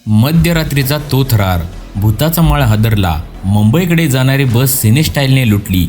मध्यरात्रीचा तो थरार, भूताचा माळ हादरला. मुंबईकडे जाणारी बस सिने स्टाईलने लुटली.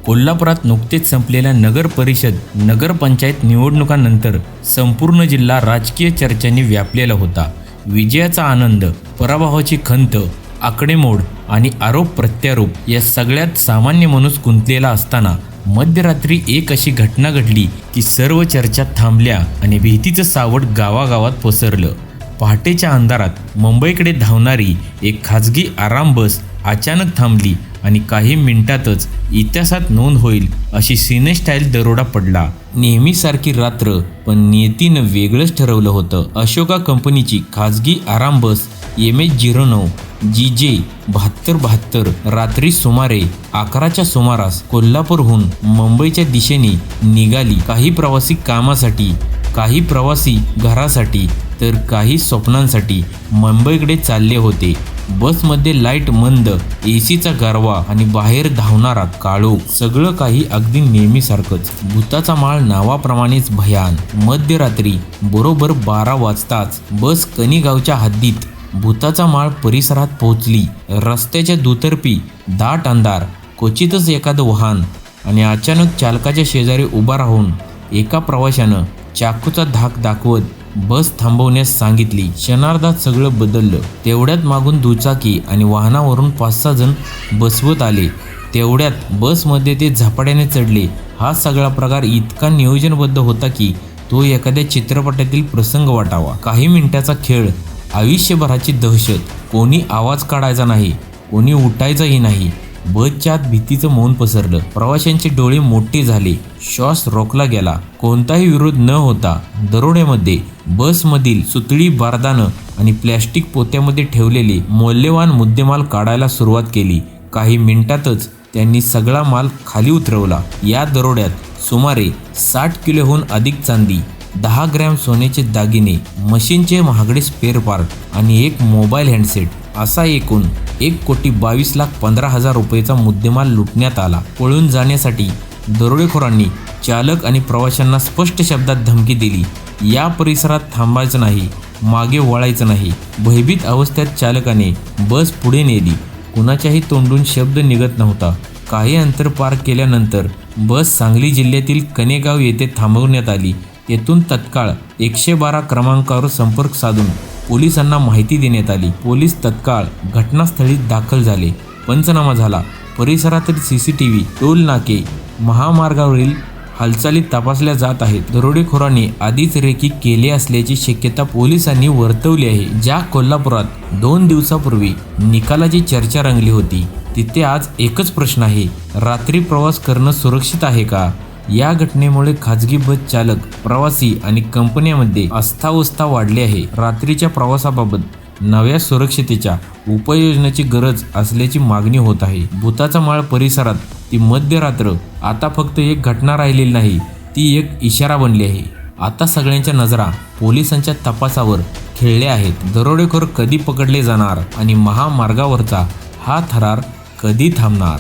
कोल्हापुरात नुकतेच संपलेल्या नगर परिषद नगरपंचायत निवडणुकांनंतर संपूर्ण जिल्हा राजकीय चर्चांनी व्यापलेला होता. विजयाचा आनंद, पराभवाची खंत, आकडेमोड आणि आरोप प्रत्यारोप या सगळ्यात सामान्य माणूस गुंतलेला असताना मध्यरात्री एक अशी घटना घडली की सर्व चर्चा थांबल्या आणि भीतीचं सावट गावागावात पसरलं. पहाटेच्या अंधारात मुंबईकडे धावणारी एक खाजगी आराम बस अचानक थांबली आणि काही मिनिटातच इतिहासात नोंद होईल अशी सिने स्टाईल दरोडा पडला. नेहमीसारखी रात्र, पण नियतीनं वेगळंच ठरवलं होतं. अशोका कंपनीची खाजगी आराम बस MH09 GJ 7272 रात्री सुमारे 11च्या सुमारास कोल्हापूरहून मुंबईच्या दिशेने निघाली. काही प्रवासी कामासाठी, काही प्रवासी घरासाठी, तर काही स्वप्नांसाठी मुंबईकडे चालले होते. बसमध्ये लाईट मंद, ACचा गारवा आणि बाहेर धावणारा काळोख, सगळं काही अगदी नेहमीसारखंच. भूताचा माळ नावाप्रमाणेच भयान. मध्यरात्री बरोबर 12 वाजताच बस कणीगावच्या हद्दीत भूताचा माळ परिसरात पोहोचली. रस्त्याच्या दुतर्फी दाट अंधार, क्वचितच एखादं वाहन आणि अचानक चालकाच्या शेजारी उभा राहून एका प्रवाशानं चाकूचा धाक दाखवत बस थांबवण्यास सांगितली. क्षणार्धात सगळं बदललं. तेवढ्यात मागून दुचाकी आणि वाहनावरून 5-6 जण बसवत आले. तेवढ्यात बसमध्ये ते झपाट्याने चढले. हा सगळा प्रकार इतका नियोजनबद्ध होता की तो एखाद्या चित्रपटातील प्रसंग वाटावा. काही मिनिटाचा खेळ, आयुष्यभराची दहशत. कोणी आवाज काढायचा नाही, कोणी उठायचंही नाही. बसच्या आत भीतीचं मौन पसरलं. प्रवाशांचे डोळे मोठे झाले, श्वास रोखला गेला. कोणताही विरोध न होता दरोड्यामध्ये बसमधील सुतळी, बारदानं आणि प्लॅस्टिक पोत्यामध्ये ठेवलेले मौल्यवान मुद्देमाल काढायला सुरुवात केली. काही मिनिटातच त्यांनी सगळा माल खाली उतरवला. या दरोड्यात सुमारे 60 किलोहून अधिक चांदी, 10 ग्रॅम सोन्याचे दागिने, मशीनचे महागडे स्पेअर पार्ट आणि एक मोबाईल हँडसेट असा एकूण 1,22,15,000 रुपयेचा मुद्देमाल लुटण्यात आला. पळून जाण्यासाठी दरोडेखोरांनी चालक आणि प्रवाशांना स्पष्ट शब्दात धमकी दिली. या परिसरात थांबायचं नाही, मागे वळायचं नाही. भयभीत अवस्थेत चालकाने बस पुढे नेली. कुणाच्याही तोंडून शब्द निघत नव्हता. काही अंतर पार केल्यानंतर बस सांगली जिल्ह्यातील कणेगाव येथे थांबवण्यात आली. येथून तत्काळ 112 क्रमांकावर संपर्क साधून पोलिसांना माहिती देण्यात आली. पोलीस तत्काळ घटनास्थळी दाखल झाले. पंचनामा झाला. परिसरातील CCTV, टोल नाके, महामार्गावरील हालचाली तपासल्या जात आहेत. दरोडेखोरांनी आधीच रेकी केले असल्याची शक्यता पोलिसांनी वर्तवली आहे. ज्या कोल्हापुरात 2 दिवसापूर्वी निकालाची चर्चा रंगली होती, तिथे आज एकच प्रश्न आहे: रात्री प्रवास करणं सुरक्षित आहे का? या घटनेमुळे खाजगी बस चालक, प्रवासी आणि कंपन्यांमध्ये अस्ताव्यस्त वाढली आहे. रात्रीच्या प्रवासाबाबत नव्या सुरक्षतेच्या उपाययोजनांची गरज असल्याची मागणी होत आहे. भूताचा माळ परिसरात ती मध्यरात्र आता फक्त एक घटना राहिलेली नाही, ती एक इशारा बनली आहे. आता सगळ्यांच्या नजरा पोलिसांच्या तपासावर खिळल्या आहेत. दरोडेखोर कधी पकडले जाणार आणि महामार्गावरचा हा थरार कधी थांबणार?